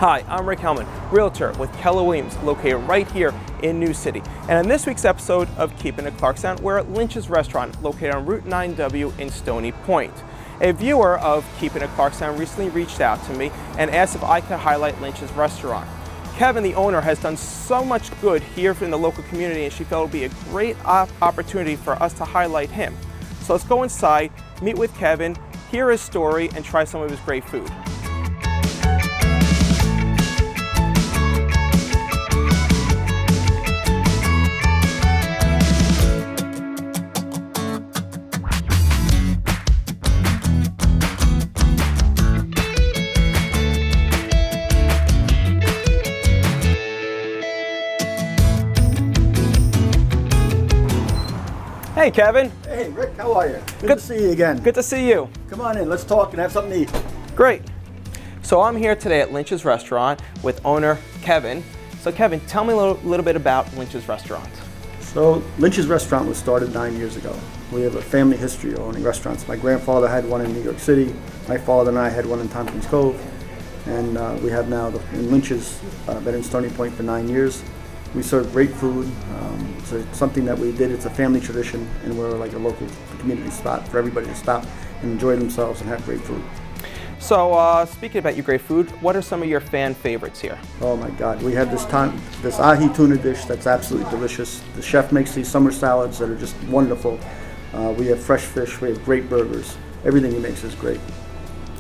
Hi, I'm Rick Hellman, Realtor with Keller Williams, located right here in New City. And in this week's episode of Keeping It Clarkstown, we're at Lynch's restaurant, located on Route 9W in Stony Point. A viewer of Keeping It Clarkstown recently reached out to me and asked if I could highlight Lynch's restaurant. Kevin, the owner, has done so much good here in the local community, and she felt it would be a great opportunity for us to highlight him. So let's go inside, meet with Kevin, hear his story, and try some of his great food. Hey, Kevin. Hey, Rick, how are you? Good to see you again. Good to see you. Come on in, let's talk and have something to eat. Great. So I'm here today at Lynch's restaurant with owner Kevin. So Kevin, tell me a little bit about Lynch's restaurant. So Lynch's restaurant was started 9 years ago. We have a family history of owning restaurants. My grandfather had one in New York City. My father and I had one in Tompkins Cove. And we have now in Lynch's, been in Stony Point for 9 years. We serve great food. It's something that we did. It's a family tradition, and we're like a local community spot for everybody to stop and enjoy themselves and have great food. So speaking about your great food, what are some of your fan favorites here? Oh my God, we have this ahi tuna dish that's absolutely delicious. The chef makes these summer salads that are just wonderful. We have fresh fish, we have great burgers. Everything he makes is great.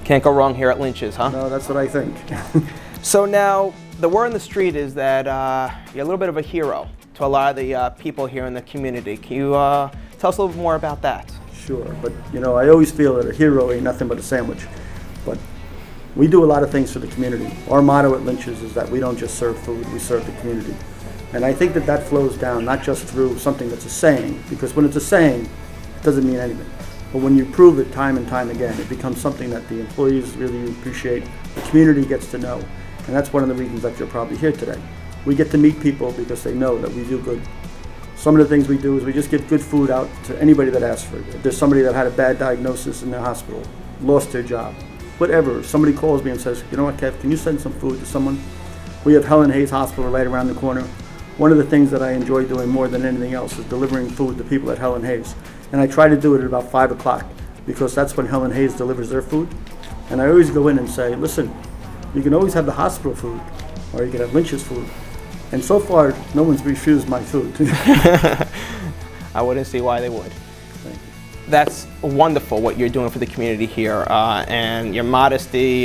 Can't go wrong here at Lynch's, huh? No, that's what I think. So now, the word on the street is that you're a little bit of a hero to a lot of the people here in the community. Can you tell us a little bit more about that? Sure, but you know, I always feel that a hero ain't nothing but a sandwich. But we do a lot of things for the community. Our motto at Lynch's is that we don't just serve food, we serve the community. And I think that that flows down not just through something that's a saying, because when it's a saying, it doesn't mean anything. But when you prove it time and time again, it becomes something that the employees really appreciate, the community gets to know. And that's one of the reasons that you're probably here today. We get to meet people because they know that we do good. Some of the things we do is we just give good food out to anybody that asks for it. If there's somebody that had a bad diagnosis in the hospital, lost their job, whatever, somebody calls me and says, you know what, Kev, can you send some food to someone? We have Helen Hayes Hospital right around the corner. One of the things that I enjoy doing more than anything else is delivering food to people at Helen Hayes. And I try to do it at about 5 o'clock because that's when Helen Hayes delivers their food. And I always go in and say, listen, you can always have the hospital food, or you can have Lynch's food. And so far, no one's refused my food. I wouldn't see why they would. Thank you. That's wonderful what you're doing for the community here, and your modesty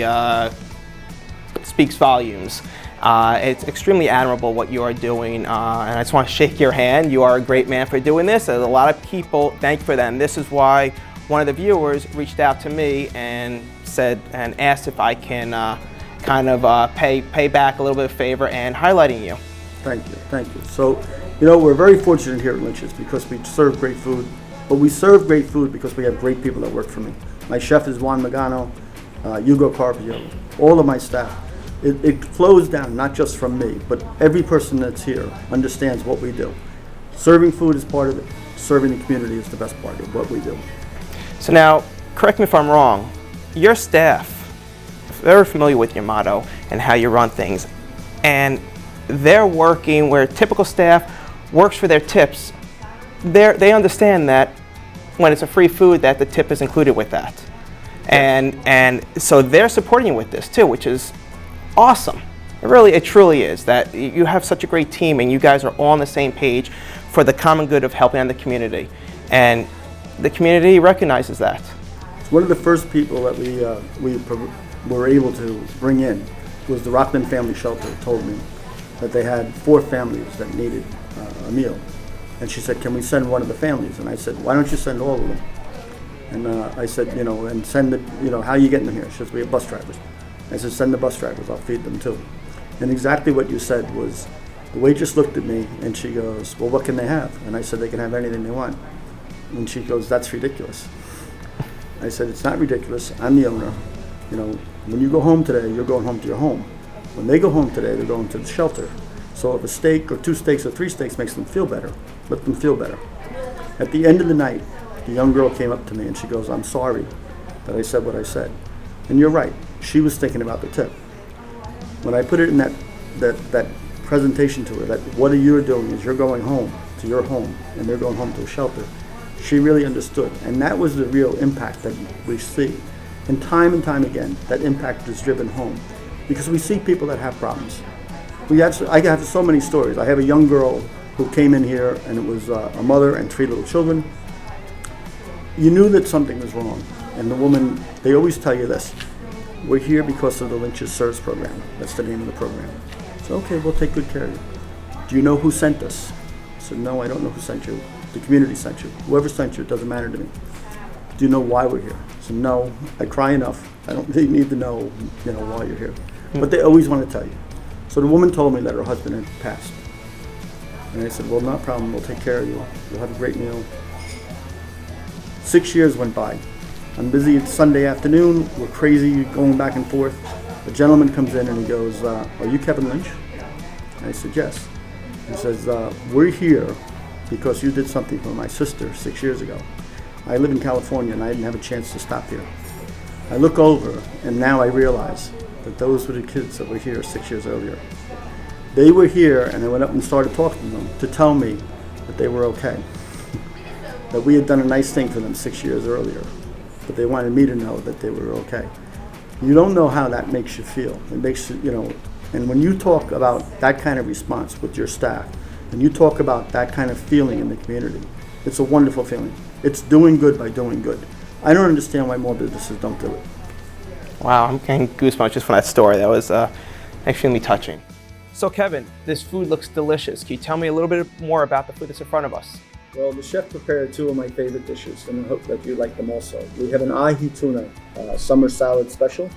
speaks volumes. It's extremely admirable what you are doing, and I just want to shake your hand. You are a great man for doing this. There's a lot of people thank you for that, and this is why one of the viewers reached out to me and said and asked if I can kind of pay back a little bit of favor and highlighting you. Thank you, thank you. So, you know, we're very fortunate here at Lynch's because we serve great food, but we serve great food because we have great people that work for me. My chef is Juan Magano, Hugo Carpio, all of my staff. It flows down not just from me, but every person that's here understands what we do. Serving food is part of it. Serving the community is the best part of what we do. So now, correct me if I'm wrong, your staff, very familiar with your motto and how you run things, and they're working where typical staff works for their tips. They understand that when it's a free food that the tip is included with that. Yes. And so they're supporting you with this too, which is awesome. It truly is that you have such a great team and you guys are all on the same page for the common good of helping out the community. And the community recognizes that. One of the first people that we were able to bring in was the Rockland Family Shelter. Told me that they had 4 families that needed a meal. And she said, can we send one of the families? And I said, why don't you send all of them? And I said, you know, and send it, you know, how are you getting them here? She says, we have bus drivers. I said, send the bus drivers, I'll feed them too. And exactly what you said was, the waitress looked at me and she goes, well, what can they have? And I said, they can have anything they want. And she goes, that's ridiculous. I said, it's not ridiculous, I'm the owner. You know, when you go home today, you're going home to your home. When they go home today, they're going to the shelter. So if a steak or 2 steaks or 3 steaks makes them feel better, let them feel better. At the end of the night, the young girl came up to me and she goes, I'm sorry that I said what I said. And you're right, she was thinking about the tip. when I put it in that presentation to her, that what you're doing is you're going home to your home and they're going home to a shelter, she really understood. And that was the real impact that we see. And time again, that impact is driven home because we see people that have problems. I have so many stories. I have a young girl who came in here and it was a mother and 3 little children. You knew that something was wrong. And the woman, they always tell you this, we're here because of the Lynch's Service Program. That's the name of the program. So, okay, we'll take good care of you. Do you know who sent us? I said, no, I don't know who sent you. The community sent you. Whoever sent you, it doesn't matter to me. Do you know why we're here? I said, no, I cry enough. I don't really need to know, why you're here. But they always want to tell you. So the woman told me that her husband had passed. And I said, well, not a problem. We'll take care of you. You'll have a great meal. 6 years went by. I'm busy Sunday afternoon. We're crazy going back and forth. A gentleman comes in and he goes, are you Kevin Lynch? And I said, yes. He says, we're here because you did something for my sister 6 years ago. I live in California and I didn't have a chance to stop here. I look over and now I realize that those were the kids that were here 6 years earlier. They were here and I went up and started talking to them to tell me that they were okay. That we had done a nice thing for them 6 years earlier. But they wanted me to know that they were okay. You don't know how that makes you feel. It makes you, and when you talk about that kind of response with your staff, and you talk about that kind of feeling in the community, it's a wonderful feeling. It's doing good by doing good. I don't understand why more businesses don't do it. Wow, I'm getting goosebumps just from that story. That was extremely touching. So Kevin, this food looks delicious. Can you tell me a little bit more about the food that's in front of us? Well, the chef prepared 2 of my favorite dishes, and I hope that you like them also. We have an ahi tuna summer salad special.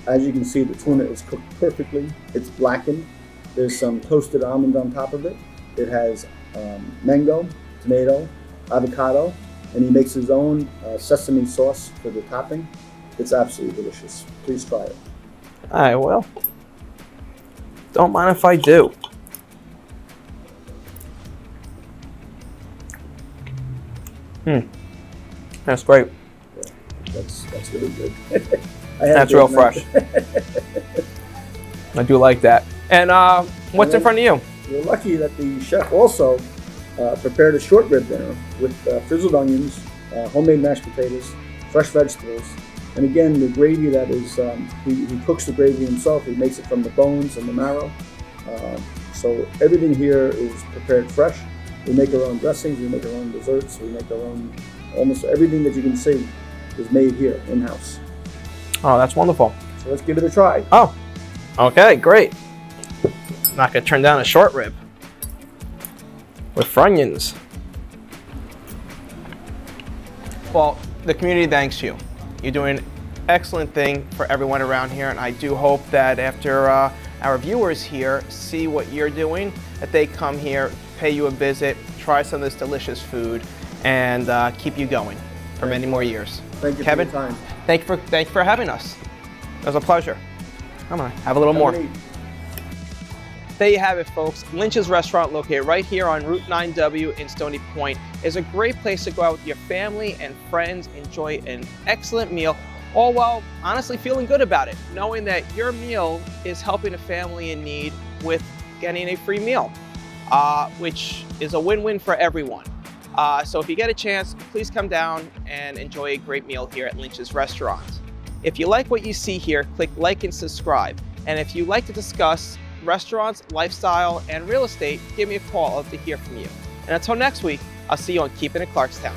As you can see, the tuna is cooked perfectly. It's blackened. There's some toasted almond on top of it. It has mango, tomato, avocado, and he makes his own sesame sauce for the topping. It's absolutely delicious. Please try it. I will. Don't mind if I do. That's great. Yeah, that's really good. That's real fresh. I do like that. And what's in front of you? We're lucky that the chef also prepared a short rib dinner with frizzled onions, homemade mashed potatoes, fresh vegetables, and again the gravy that is, he cooks the gravy himself. He makes it from the bones and the marrow. So everything here is prepared fresh. We make our own dressings, we make our own desserts, we make our own, almost everything that you can see is made here in-house. Oh, that's wonderful. So let's give it a try. Oh, okay, great. Not gonna turn down a short rib with Funyuns. Well, the community thanks you. You're doing an excellent thing for everyone around here, and I do hope that after our viewers here see what you're doing, that they come here, pay you a visit, try some of this delicious food, and keep you going for many more years. Thank you, Kevin, for your time. Thank you for having us. It was a pleasure. Come on, have a little more. There you have it, folks. Lynch's Restaurant, located right here on Route 9W in Stony Point, is a great place to go out with your family and friends, enjoy an excellent meal, all while honestly feeling good about it, knowing that your meal is helping a family in need with getting a free meal, which is a win-win for everyone. So if you get a chance, please come down and enjoy a great meal here at Lynch's Restaurant. If you like what you see here, click like and subscribe. And if you'd like to discuss restaurants, lifestyle, and real estate, give me a call. I'd love to hear from you. And until next week, I'll see you on Keeping It Clarkstown.